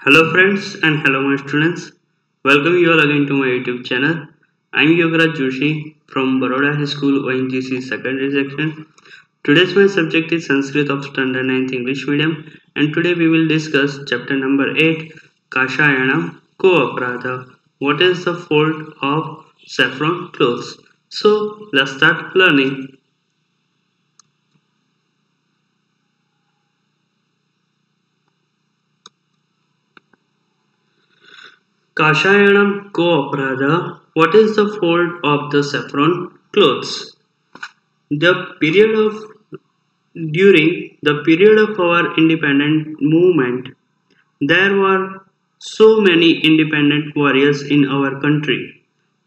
Hello friends and hello my students. Welcome you all again to my YouTube channel. I am Yogaraj Joshi from Baroda High School ONGC secondary section. Today's my subject is Sanskrit of Standard 9th English Medium, and today we will discuss chapter number 8 Kashayanam Ko-Aparadha. What is the fault of saffron clothes? So let's start learning. Kashayanam Ko-Aparadha. What is the fault of the saffron clothes? The period of During the period of our independent movement, there were so many independent warriors in our country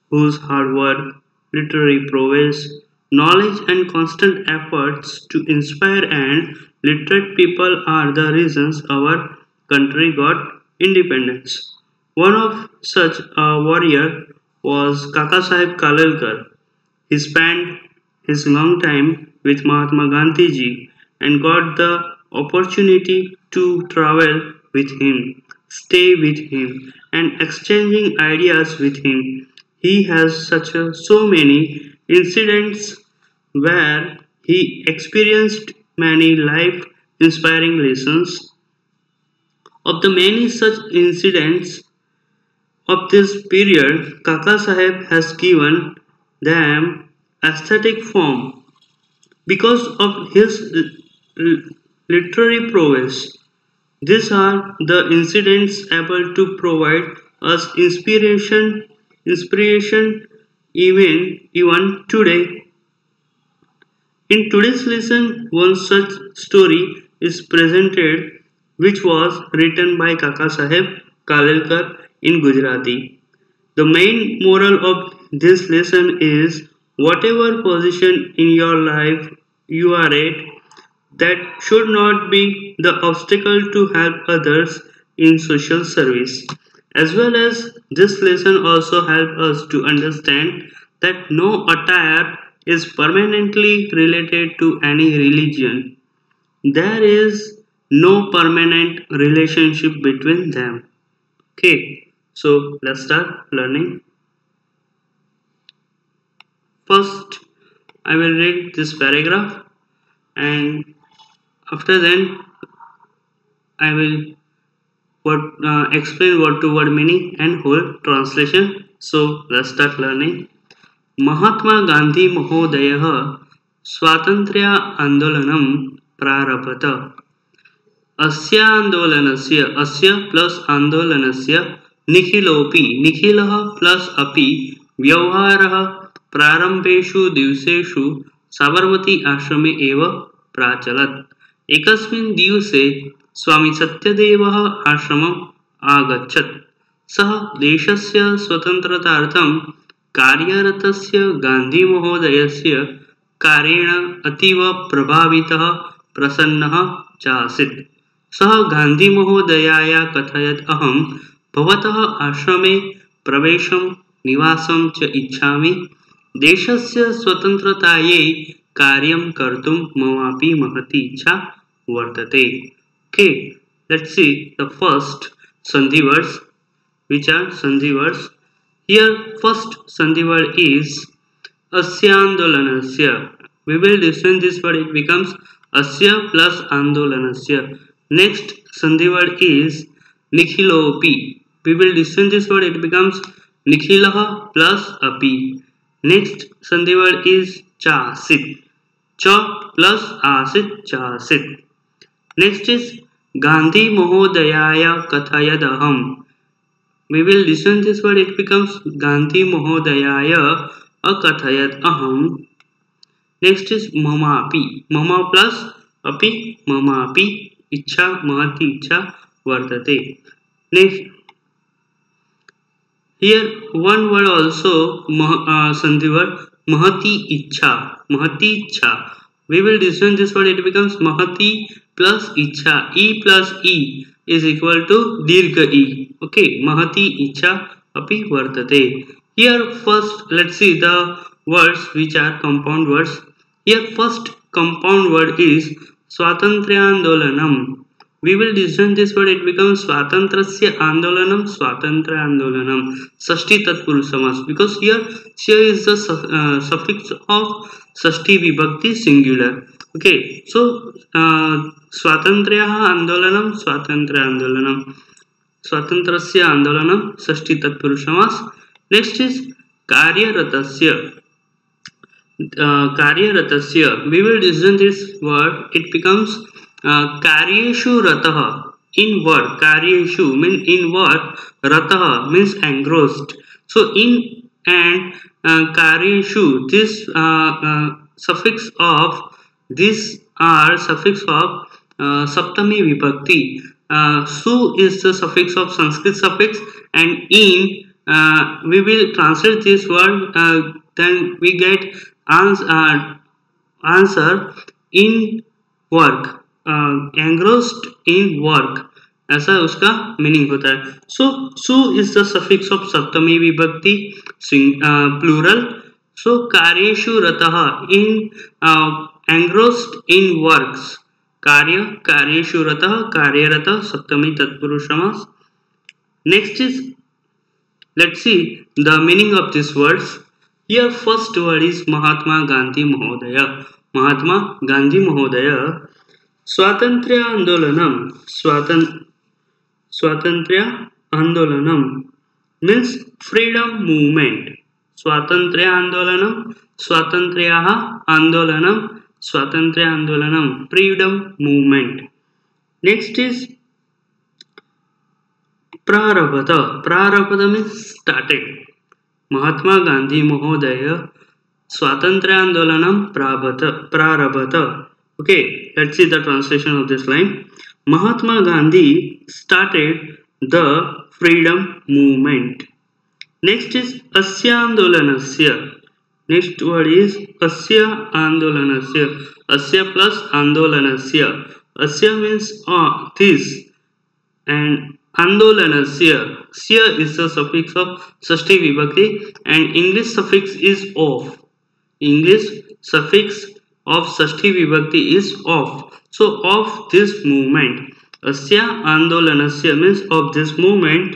whose hard work, literary prowess, knowledge, and constant efforts to inspire and literate people are the reasons our country got independence. One of such a warrior was Kaka Sahib Kalelkar. He spent his long time with Mahatma Gandhi ji and got the opportunity to travel with him, stay with him, and exchanging ideas with him. He has so many incidents where he experienced many life inspiring lessons. Of the many such incidents of this period, Kaka Sahib has given them aesthetic form because of his literary prowess. These are the incidents able to provide us inspiration even today. In today's lesson, one such story is presented which was written by Kaka Sahib Kalelkar in Gujarati. The main moral of this lesson is whatever position in your life you are at, that should not be the obstacle to help others in social service. As well as this lesson also helps us to understand that no attire is permanently related to any religion. There is no permanent relationship between them. Okay, so let's start learning. First, I will read this paragraph, and after then I will explain word to word meaning and whole translation. So let's start learning. Mahatma Gandhi Mahodayah स्वातन्त्र्य आन्दोलनं प्रारभत. अस्य plus आन्दोलनस्य निखिलोऽपि निखिलः plus अपि व्यवहारः प्रारम्भेषु दिवसेषु साबरमती आश्रमे एव प्राचलत्. एकस्मिन् दिवसे स्वामी सत्यदेवः आश्रमम् आगच्छत्. सः देशस्य स्वतन्त्रतार्थं कार्यरतस्य गान्धीमहोदयस्य कार्येण अतीव प्रभावितः प्रसन्नः च आसीत्. सः गान्धीमहोदयाय कथयत्, अहं भवतः आश्रमे प्रवेशं निवासं च इच्छामि. देशस्य स्वतन्त्रतायै कार्यं कर्तुं ममापि महती इच्छा वर्तते. Okay, let's see the first sandhi words, which are sandhi words. Here first sandhi word is asyandolanasya. We will listen this word, it becomes asya plus andolanasya. Next sandhi word is nikhilopi. We will listen this word, it becomes nikhilah plus api. Next sandhi word is chasit. Cha plus asit, chasit. Next is Gandhi Mahodayaya Kathayadaham. We will listen this word, it becomes Gandhi Mahodayaya Akathayat Aham. Next is Mamapi. Mama plus Api, Mamapi. Ichha, Mahati Ichha Vartate. Next, here one word also, Sandhi word, Mahati Ichha. Mahati Ichha. We will listen this word, it becomes Mahati plus Ichha. E plus E is equal to Dirgha E. Okay, Mahati Ichha Api Vartate. Here first, let's see the words which are compound words. Here first compound word is Swatantryandolanam. we will disjoin this word, it becomes Swatantrasya Andolanam, Swatantra Andolanam, Sashti Tatpurusha Samas, because here is the suffix of Sashti Vibhakti singular. Okay, so Swatantryaha Andolanam, Swatantra Andolanam, Swatantrasya Andolanam, Sashti Tatpurusha Samas. Next is Karyaratasya. Karyaratasya, we will disjoin this word, it becomes Karyeshu Rataha. In what? Karyeshu means in what? Rataha means engrossed. So in and Karyeshu, this suffix of this are suffix of Saptami Vibhakti. Su is the suffix of Sanskrit suffix, and in we will translate this word, then we get answer in work, engrossed in work, ऐसा उसका meaning होता है. So is the suffix of सप्तमी विभक्ति plural. सो कार्येषु रतः, इन engrossed in works, कार्य, कार्येषु रतः, कार्यरत, सप्तमी तत्पुरुष समास. Next is, let's see the meaning of these words. Here first word is Mahatma Gandhi Mahodaya. Mahatma Gandhi Mahodaya. Swatantrya Andolanam. Swatantrya Andolanam means freedom movement. Swatantrya Andolanam, Swatantryaha Andolanam, Swatantrya Andolanam, freedom movement. Next is Prarabdha. Prarabdha means started. Mahatma Gandhi Mahodaya Swatantrya Andolanam Prarabdha. Okay, let's see the translation of this line. Mahatma Gandhi started the freedom movement. Next is Asya Andolanasya. Next word is Asya Andolanasya. Asya plus Andolanasya. Asya means this, and Andolanasya, Sya is the suffix of Sashti Vibhakti, and English suffix is of. English suffix of Sashti Vibhakti is of. So of this movement, Asya Andolanasya means of this movement.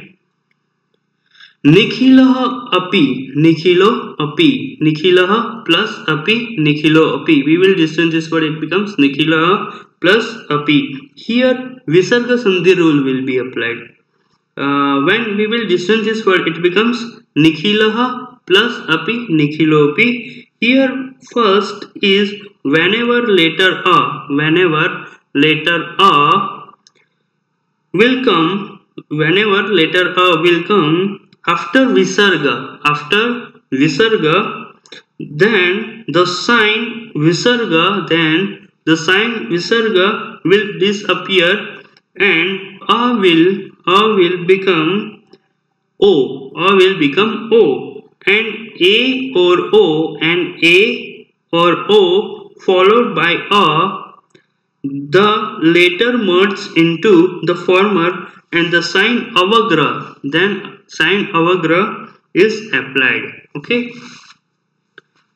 Nikhilah api, Nikhilo api, Nikhilah plus api, Nikhilo api. We will distinguish this word, it becomes Nikhilah plus api. Here Visarga Sandhi rule will be applied. When we will distinguish this word, it becomes Nikhilah plus api, Nikhilo api. Here first is whenever letter a will come, whenever letter a will come after visarga, then the sign visarga will disappear, and a will become o, and a or o followed by a, the later merges into the former, and the sign avagra, then sign avagra is applied. Okay.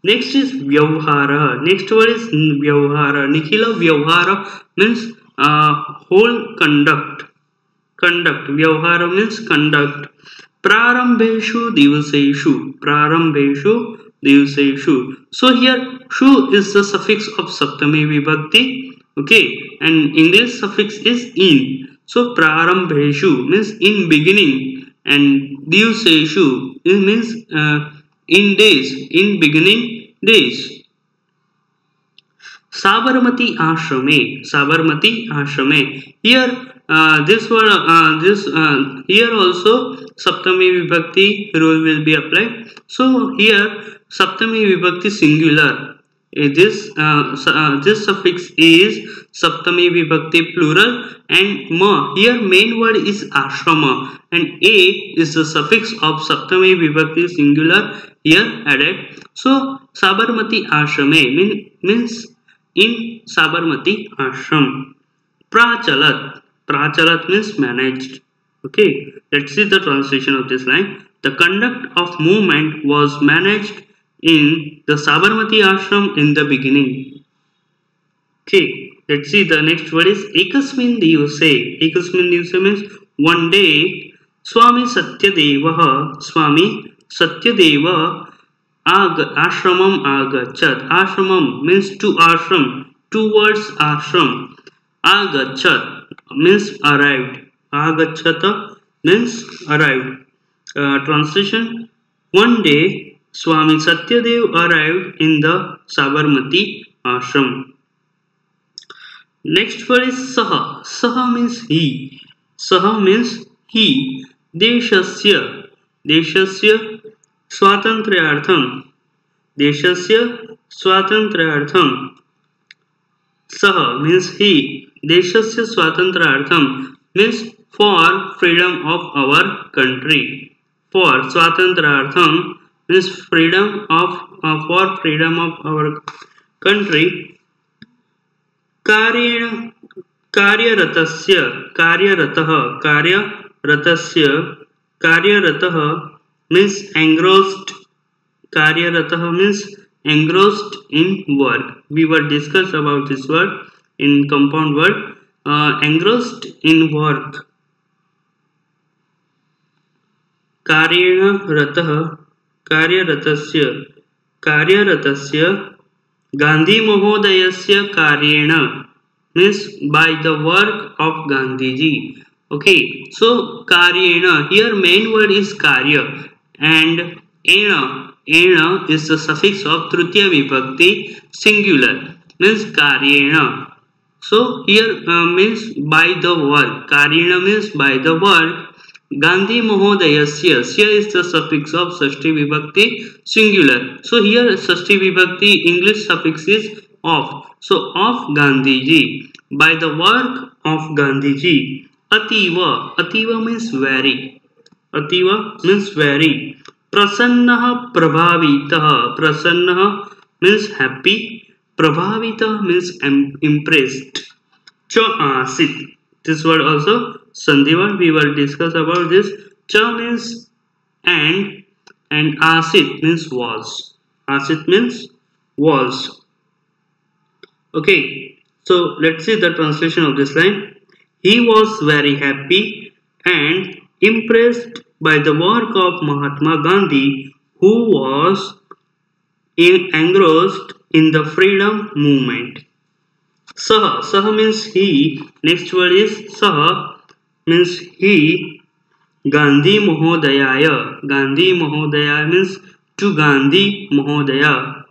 Next is Vyavhara. Next word is Vyavhara. Nikhila Vyavhara means whole conduct. Vyavhara means conduct. Prarambheshu divaseshu. So here shu is the suffix of Saptami Vibhakti. Okay, and English suffix is in. So Prarambheshu means in beginning, and divaseshu means in days, in beginning days. Sabarmati Ashrame. Here this word, here also Saptami Vibhakti rule will be applied. So here Saptami Vibhakti singular. This suffix is Saptami Vibhakti plural, and ma, here main word is ashrama, and a is the suffix of Saptami Vibhakti singular here added. So Sabarmati Ashrame means in Sabarmati Ashram. Prachalat means managed. Okay, let's see the translation of this line. The conduct of movement was managed in the Sabarmati Ashram in the beginning. Okay, let's see the next word is ekasmin divase. Ekasmin divase means one day. Swami Satyadeva ashramam agachat. Ashramam means to ashram, towards ashram. Agachat means arrived. Agachata means arrived. Translation: one day Swami Satyadev arrived in the Sabarmati ashram. Next word is saha. Saha means he. Saha means he. Deshasya. Deshasya स्वातंत्र्यार्थम. Deshasya स्वातंत्र्यार्थम. Saha means he. Deshasya स्वातंत्र्यार्थम means for freedom of our country. For स्वातंत्र्यार्थम means freedom of for freedom of our country. कार्येण कार्यरतस्य कार्यरतः कार्यरतस्य कार्यरतः means engrossed. Karyaratah means engrossed in work. We were discussed about this word in compound word. Engrossed in work. Karyena ratah कार्यरतस्य कार्यरतस्य Gandhi Mahodayasya Karyena means by the work of Gandhiji. Okay, so Karyena, here main word is Karya and ena is the suffix of Tritiya Vibhakti singular means Karyena. So here means by the work. Karyena means by the work. Gandhi Mahodayasya, Sya is the suffix of Sashti Vibhakti singular. So here Sashti Vibhakti English suffix is of. So of Gandhiji, by the work of Gandhiji. Ativa, Ativa means very. Ativa means very. Prasannah Prabhavitah, Prasannah means happy. Prabhavitah means impressed. Cha asit. This word also Sandhi word, we will discuss about this. Cha means and asit means was. Asit means was. Okay, so let's see the translation of this line. He was very happy and impressed by the work of Mahatma Gandhi, who was engrossed in the freedom movement. Saha, Saha means he. Next word is Saha means he. Gandhi Mahodayaya. Gandhi Mahodaya means to Gandhi Mahodaya.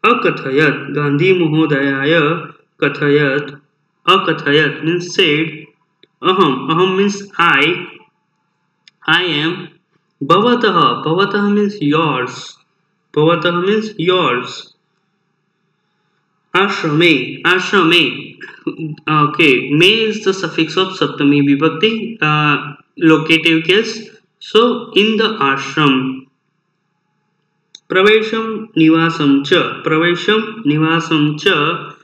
Akathayat. Gandhi Mahodayaya Kathayat. Akathayat means said. Aham means I am. Bhavataha. Bhavataha means yours. Bhavataha means yours. Ashrame. Ashrame. Okay, may is the suffix of Saptami Vibhakti, locative case. So in the ashram. Pravesham Nivasam Cha. Pravesham Nivasam Cha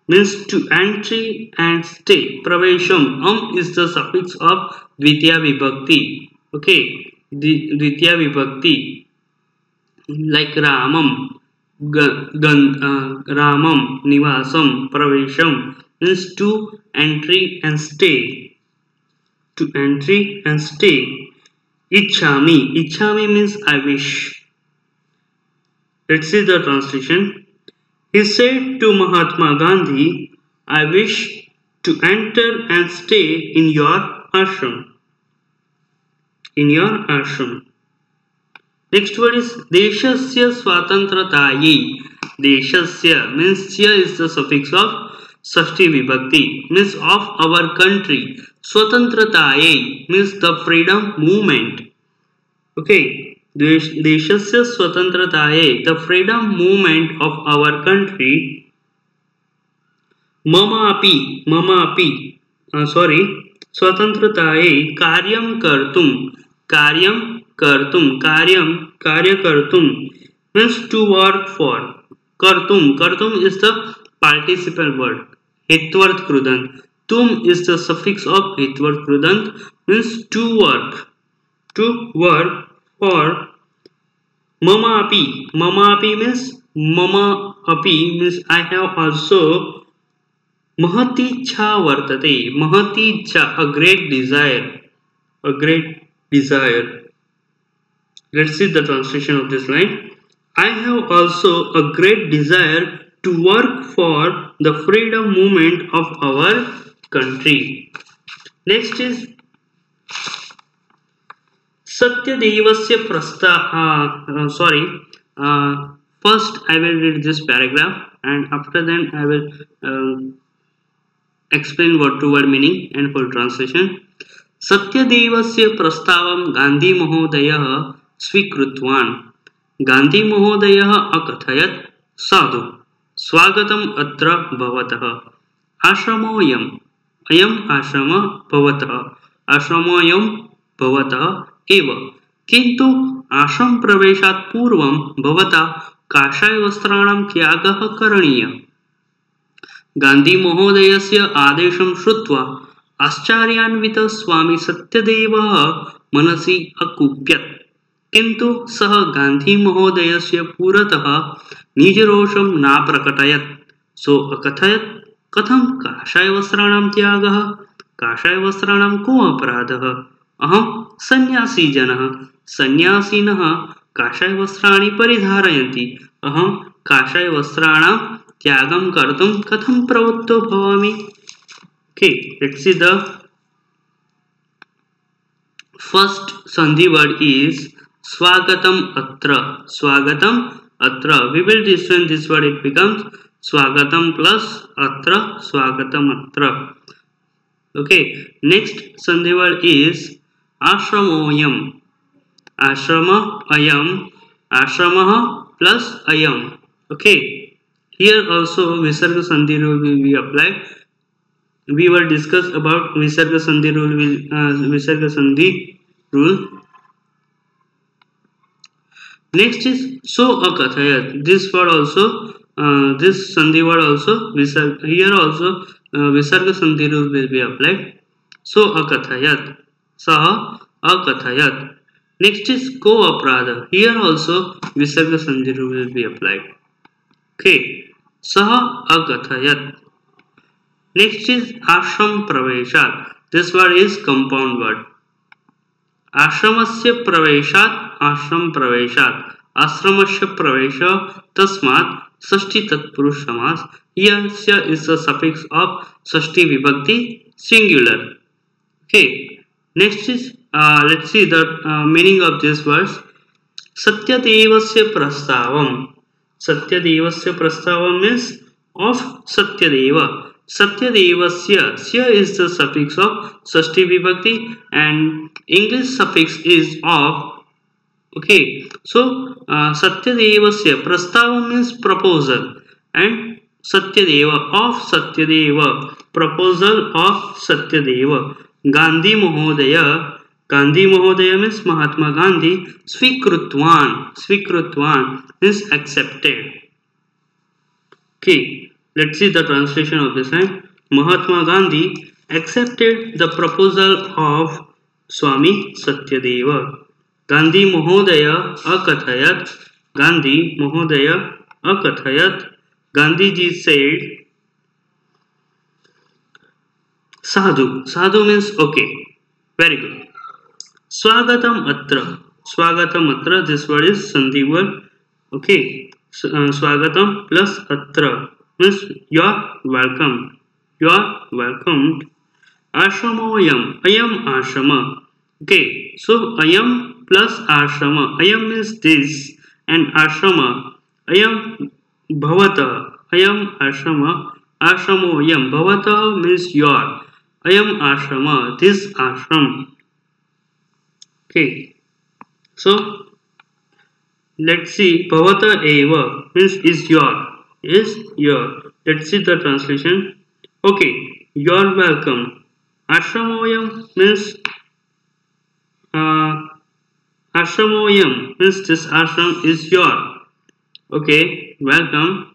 means to entry and stay. Pravesham is the suffix of Dvitiya Vibhakti. Okay, Dvitiya Vibhakti like Ramam. Ramam Nivasam Pravesham means to entry and stay. To entry and stay. Ichhami. Ichhami means I wish. Let's see the translation. He said to Mahatma Gandhi, I wish to enter and stay in your ashram. In your ashram. Next word is Deshasya Swatantratayi. Deshasya means here is the suffix of Sashti Vibhakti means of our country. Swatantratayi means the freedom movement. Okay, Deshasya Swatantratayi, the freedom movement of our country. Mama api Swatantratayi Karyam Kartum. Karyam Kartum. Karya Kartum means to work for. Kartum is the participle word. Hitvarth Krudant. Tum is the suffix of Hitvarth Krudant means to work. To work for. Mama api. Mama api means I have also. महती इच्छा वर्तते. महती इच्छा, a great desire, a great desire. Let's see the translation of this line. I have also a great desire to work for the freedom movement of our country. Next is Satyadevasya sorry. First, I will read this paragraph, and after that, I will explain word to word meaning and full translation. सत्यदेवस्य प्रस्तावं Gandhi महोदयः स्वीकृतवान्. गांधी महोदयः अकथयत्, साधु, स्वागतम् अत्र भवतः आश्रमोऽयम्. अयम् आश्रमः भवतः आश्रमोऽयं भवतः एव. किन्तु आश्रम प्रवेशात् पूर्वं भवता काषायवस्त्राणां त्यागः करणीयः. गांधी महोदयस्य आदेशं श्रुत्वा आश्चर्यान्वितः स्वामी सत्यदेवः मनसि अकुप्यत्. किन्तु सः गांधी महोदयस्य पुरतः निजरोषं नाप्रकटयत्. सो अकथयत्, कथं काषायवस्त्राणां त्यागः? काषायवस्त्राणां को अपराधः? अहं सन्यासी जनः. सन्यासिनः काषायवस्त्राणि परिधारयन्ति. अहं काषायवस्त्राणां त्यागं कर्तुं कथं प्रवृत्तो भवामि? Okay, let's see the first sandhi word is swagatam atra. Swagatam atra. We will distinguish this word. It becomes swagatam plus atra. Swagatam atra. Okay. Next sandhi word is ashramoyam. Ashrama ayam. Ashramah plus ayam. Okay. Here also visarga sandhi rule will be applied. We will discuss about Visarga Sandhi rule. Visarga Sandhi rule. Next is so akathayat. This word also, this Sandhi word also, here also Visarga Sandhi rule will be applied. So akathayat. Saha akathayat. Next is ko aprada. Here also Visarga Sandhi rule will be applied. Okay. Saha akathayat. Next is ashram praveshat. This word is compound word. Ashramasya praveshat, ashram praveshat. Ashramasya pravesha, tasmat षष्ठी तत्पुरुष समास. Here is the suffix of Shashthi vibhakti singular. Okay. Next is let's see the meaning of this verse. Satyadevasya prastavam. Satyadevasya prastavam means of Satyadeva. Satyadevasya, sya is the suffix of Shashthi vibhakti and English suffix is of. Okay, so Satyadevasya, prastava means proposal, and Satyadeva of Satyadeva, proposal of Satyadeva. Gandhi Mahodaya, Gandhi Mahodaya means Mahatma Gandhi. Swikrutvan, Swikrutvan means accepted. Okay. Let's see the translation of this line. Mahatma Gandhi accepted the proposal of Swami Satyadeva. Gandhi Mahodaya akathayat. Gandhi Mahodaya akathayat. Gandhiji said, sadhu. Sadhu means okay. Very good. Swagatam atra. Swagatam atra. This word is sandhi word. Okay. Swagatam plus atra means you are welcome. You are welcomed. Ashramoyam. Ayam ashrama. Okay. So ayam plus ashrama. Ayam means this and ashrama. Ayam bhavata. Ayam ashrama. Ashramoyam. Bhavata means your. Ayam ashrama. This ashram. Okay. So let's see. Bhavata eva means is your. Is your. Let's see the translation. Okay, you're welcome. Ashramoyam means ashramoyam means this ashram is your. Okay, welcome.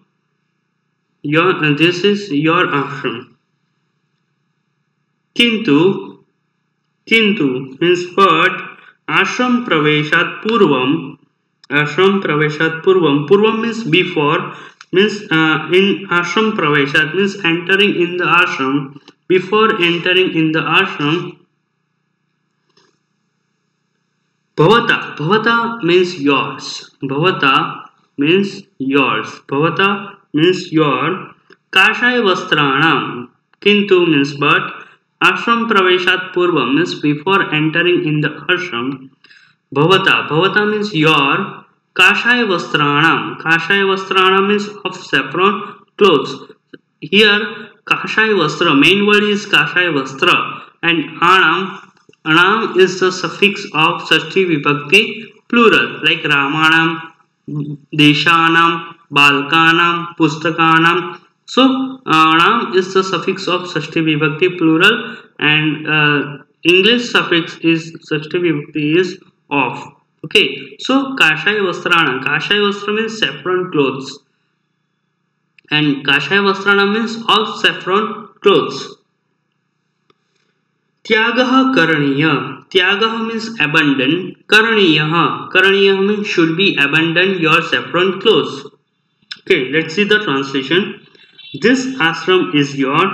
Your this is your ashram. Kintu means but ashram praveshat purvam. Ashram praveshat purvam. Purvam means before. means in ashram praveshat means entering in the ashram. Before entering in the ashram, bhavata means yours. Bhavata means yours. Bhavata means your. Kashaya vastranam kintu means but. Ashram praveshat purvam means before entering in the ashram. Bhavata means your. Kashaya vastranam means of saffron clothes. Here kashaya vastra, main word is kashaya vastra, and anam is the suffix of Shashti Vibhakti plural like Ramanam, Deshanam, Balkanam, Pustakanam. So anam is the suffix of Shashti Vibhakti plural, and English suffix is Shashti Vibhakti is of. Okay, so kashaya vastra means saffron clothes, and kashaya vastrana means of saffron clothes. Tyagah karaniya. Tyagah means abandon. Karaniya means should be abandon your saffron clothes. Okay, let's see the translation. This ashram is your,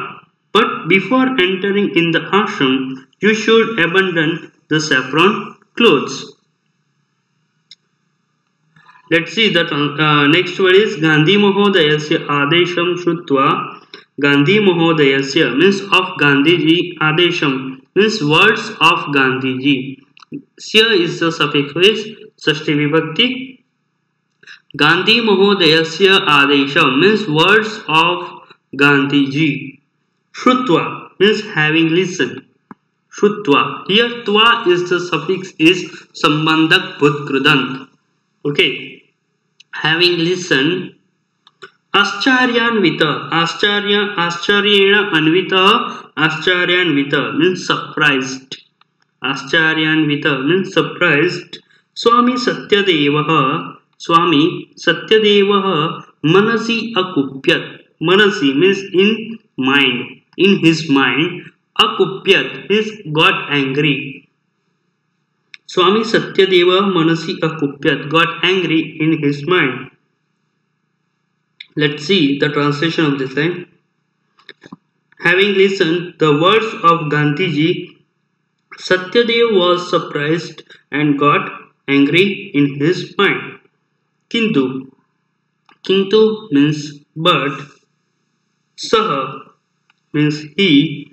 but before entering in the ashram, you should abandon the saffron clothes. Let's see the next word is Gandhi Mahodayasya Adesham Shrutva. Gandhi Mahodayasya means of Gandhiji. Adesham means words of Gandhiji. Sya is the suffix with Shashti Vibhakti. Gandhi Mahodayasya Adesham means words of Gandhiji. Shrutva means having listened. Shrutva. Here twa is the suffix is Sambandhak Bhutkrudant. Okay. Having listened, Ascharyanvita, Ascharena Anvita means surprised. Ascharyanvita means surprised. Swami Satyadevaha Manasi Akupyat. Manasi means in mind, in his mind. Akupyat means got angry. Swami Satyadeva Manasi Akupyat got angry in his mind. Let's see the translation of this line. Having listened the words of Gandhiji, Satyadev was surprised and got angry in his mind. Kintu means but. Saha means he.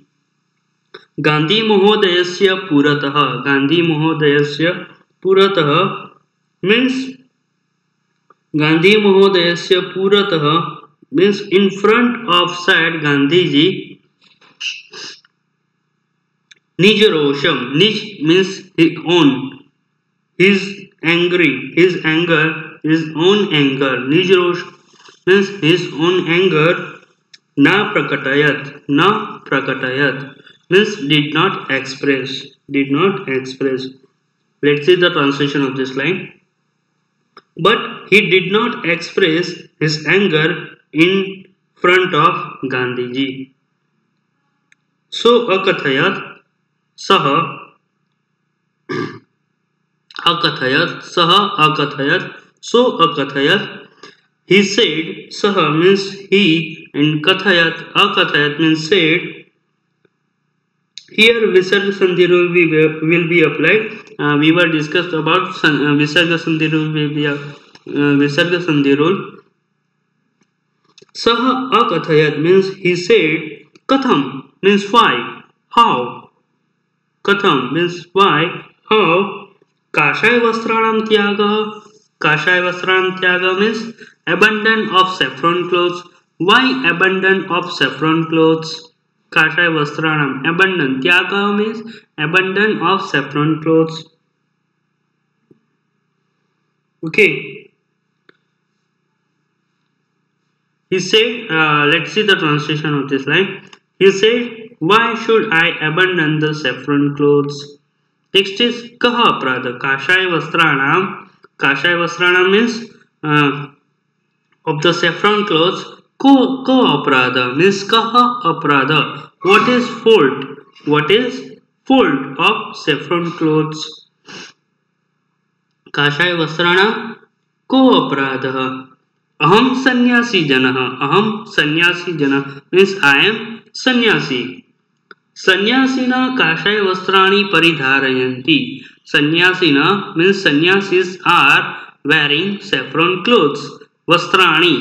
Gandhi Mahodayasya Puratah means Gandhi Mahodayasya Puratah means in front of said Gandhiji. Nijarosham, Nij means his own, his anger, his own anger. Nijarosham means his own anger. Na prakatayat means did not express. Let's see the translation of this line. But he did not express his anger in front of Gandhiji. So akathayat saha so akathayat he said. Saha means he, and akathayat means said. Here Visarga Sandhi rule will be applied. We were discussed about Visarga Sandhi rule will be Visarga Sandhi rule. Saha akathayat means he said. Katham means why, how. Katham means why, how. Kashaya Vastranam Tyaga means abandon of saffron clothes. Why abandon of saffron clothes? Kashaya Vastranam, abandon. Tyaga means abandon of saffron clothes. Okay. He said, let's see the translation of this line. He said, why should I abandon the saffron clothes? Next is Kaha Aprada. Kashaya Vastranam means of the saffron clothes. Ko Aprada means Kaha Aprada. What is fault of saffron clothes? Kashaya Vastrana Ko Aprada. अहम सन्यासी जनः, अहम सन्यासी जनः means I am सन्यासी. सन्यासिनः काषाय वस्त्राणि परिधारयन्ति. सन्यासिनः means sannyasis are wearing saffron clothes. वस्त्राणि,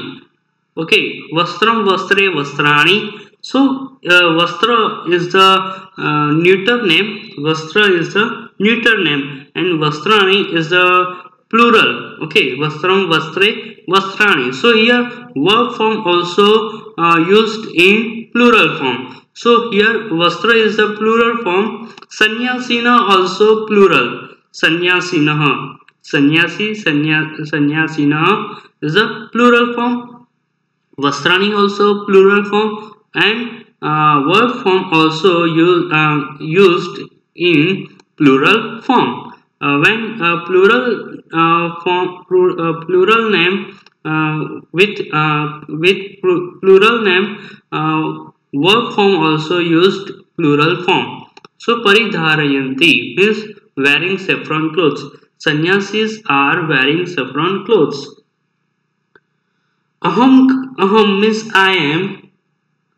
okay, vastram vastre vastrani. So vastra is the neuter name, vastra is the neuter name, and vastrani is the plural. Okay, vastram vastre vastrani. So here verb form also used in plural form. So here vastra is the plural form, sanyasina also plural, sanyasinah, sanyasi sanyasinah is a plural form, vastrani also plural form, and verb form also used in plural form. When plural name with plural name, verb form also used plural form. So paridharayanti means wearing saffron clothes. Sannyasis are wearing saffron clothes. Aham means I am.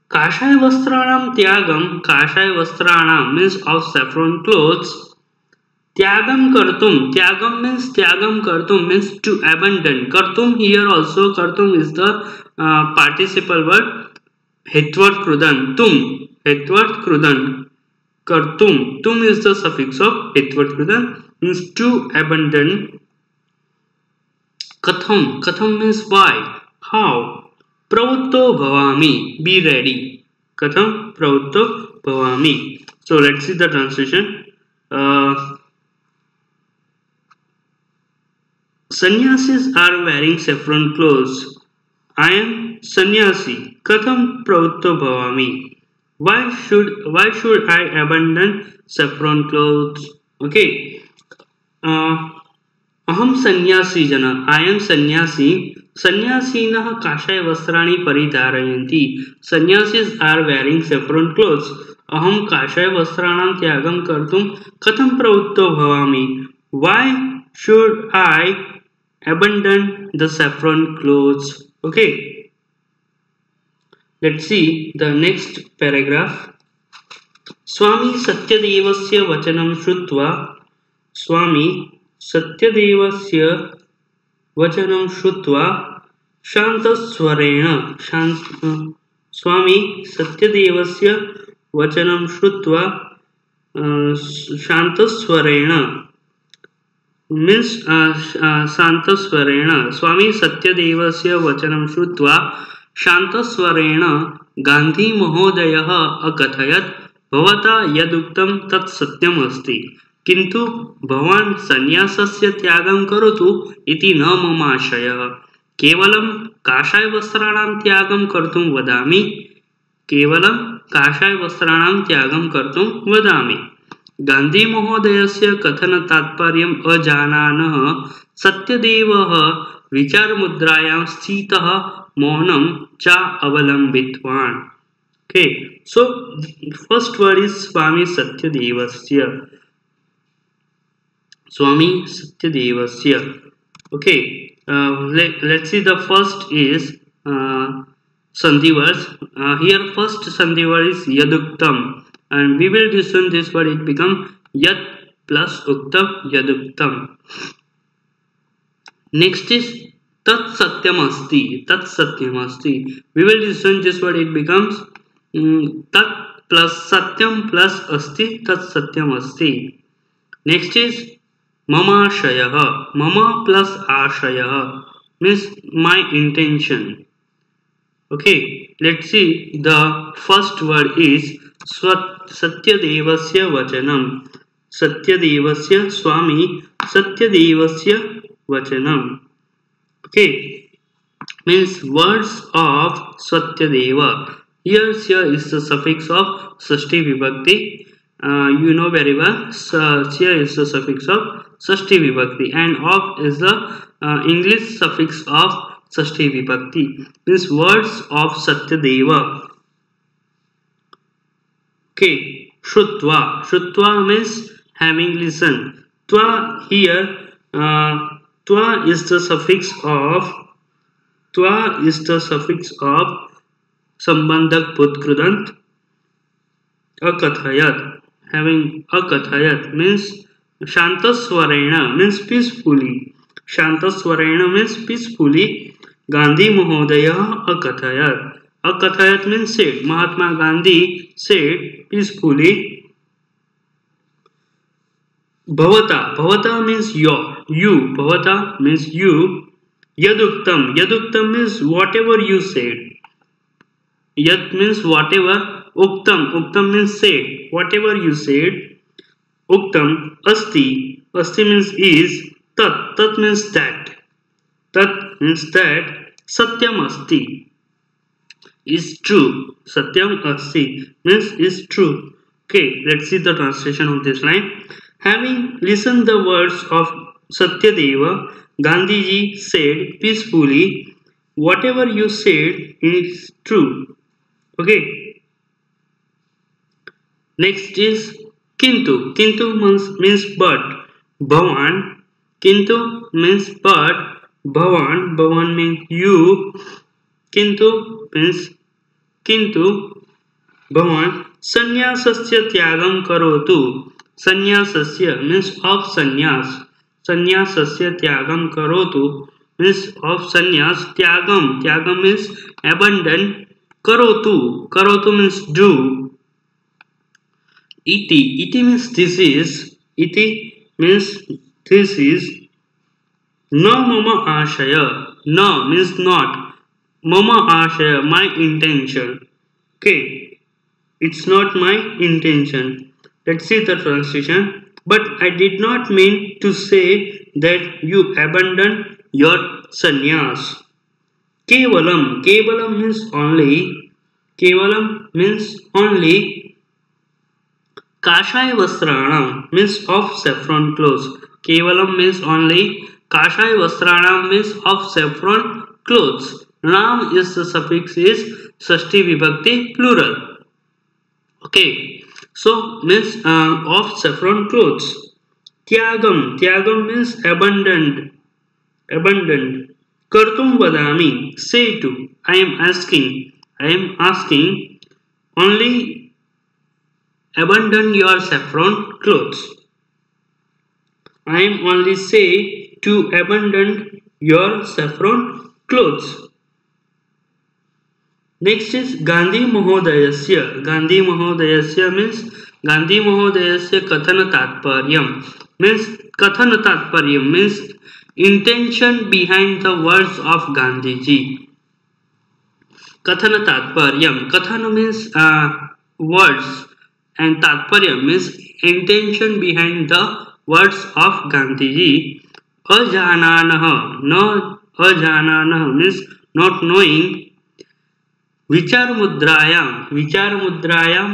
Kashaya vastranam tyagam, kashaya vastranam means of saffron clothes. Tyagam kartum means to abandon. Kartum here also, kartum is the participle word. Hetvat krudan, kartum, tum is the suffix of hetvat krudan means to abandon. Katham means why, how. Pravutto bhavami, be ready. Katham pravutto bhavami. So let's see the translation. Sannyasis are wearing saffron clothes. I am sannyasi. Katham pravutto bhavami. Why should I abandon saffron clothes? Okay. Aham sannyasi jana. I am sannyasi. Sannyasinah kashaya vastrani paridharayanti. Sannyasis are wearing saffron clothes. Aham kashaya vastranam tyagam kartum katham pravutto bhavami. Why should I abandon the saffron clothes? Okay. Let's see the next paragraph. Swami Satyadevasya vachanam shrutva. Swami Satyadevasya vachanam shrutva shantaswarena. Swami Satyadevasya vachanam shrutva shantaswarena means shantaswarena. Swami Satyadevasya vachanam shrutva shantaswarena Gandhi Mahodayah akathayat bhavata yaduktam tat satyam asti. किंतु भवान संन्यासस्य त्यागं करोतु इति न मम आशयः. केवलं काषाय वस्त्राणां त्यागं कर्तुं वदामि. केवलं काषाय वस्त्राणां त्यागं कर्तुं वदामि. गांधी महोदयस्य कथन तात्पर्यम् अजानानः सत्यदेवः विचारमुद्रायां स्थितः मौनं च अवलम्बितवान्. Okay, so first word is Swami Satyadevasya. Swami Satyadevasya. Okay, let's see the first is Sandhi words. Here first Sandhi word is Yaduktam, and we will listen this word, it becomes Yad plus Uktam, Yaduktam. Next is Tat Satyam Asti, Tat Satyam Asti. We will listen this word, it becomes Tat plus Satyam plus Asti, Tat Satyam Asti. Next is Mama Shayah, Mama plus Ashayah means my intention. Okay, let's see the first word is Satyadevasya vachanam. Satyadevasya, Swami Satyadevasya vachanam. Okay, means words of Satyadeva. Here is the suffix of Sashti Vibhakti. You know very well. Here is the suffix of Sashti Vibhakti, and of is the English suffix of Sashti Vibhakti. Means words of Satyadeva. Okay, Shrutva. Shrutva means having listened. Tva here, Tva is the suffix of Twa is the suffix of Sambandhak Putkridant. Akathayat. Having akathayat means Shantaswarena means peacefully. Shantaswarena means peacefully. Gandhi Mahodaya akathayat. Akathayat means said. Mahatma Gandhi said peacefully. Bhavata. Bhavata means your. You. Bhavata means you. Yaduktam. Yaduktam means whatever you said. Yad means whatever. Uktam. Uktam means said. Whatever you said. Uktam. Asti. Asti means is. Tat. Tat means that. Tat means that. Satyam asti. Is true. Satyam asti means is true. Okay, let's see the translation of this line. Having listened the words of Satyadeva, Gandhiji said peacefully, whatever you said is true. Okay. Next is Kintu. Kintu means but. Bhavan. Kintu means but. Bhavan. Bhavan means you. Kintu means Kintu. Bhavan. Sannyasasya tyagam karotu. Sannyasasya means of sannyas. Sannyasasya tyagam karotu means of sannyas. Tyagam. Tyagam means abandon. Karotu. Karotu means do. Iti. Iti means this is. Iti means this is. Na mama ashaya. Na means not. Mama ashaya, my intention. Okay. It's not my intention. Let's see the translation. But I did not mean to say that you abandon your sannyas. Kevalam. Kevalam means only. Kevalam means only. Kashaya Vastrana means of saffron clothes. Kevalam means only. Kashaya Vastrana means of saffron clothes. Ram is the suffix is Shashti Vibhakti plural. Okay, so means of saffron clothes. Tyagam. Tyagam means abandoned. Abandoned. Kartum vadami. Say to. I am asking. I am asking. Only abandon your saffron clothes. I am only say to abandon your saffron clothes. Next is Gandhi Mahodayasya. Gandhi Mahodayasya means Gandhi Mahodayasya Kathana Tatparyam. Means Kathana Tatparyam means intention behind the words of Gandhiji. Kathana Tatparyam. Kathana means words and Tatparyam means intention behind the words of Gandhiji. Ajananaha. No, ajananaha means not knowing. Vichar mudrayam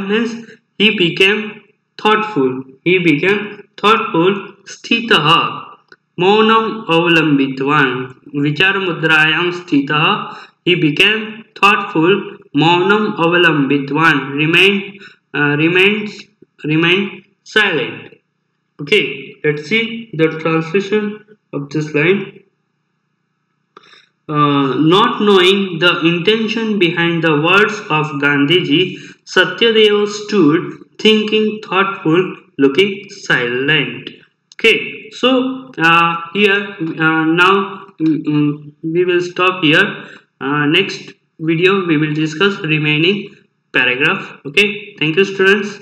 means he became thoughtful. He became thoughtful. Sthitaha. Maunam avalambitvan. Vichar mudrayam sthitaha. He became thoughtful. Maunam avalambitvan. Remained silent. Okay, let's see the translation of this line. Not knowing the intention behind the words of Gandhiji, Satyadeva stood thinking, thoughtful, looking silent. Okay, so here now we will stop here. Next video we will discuss remaining paragraph. Okay, thank you students.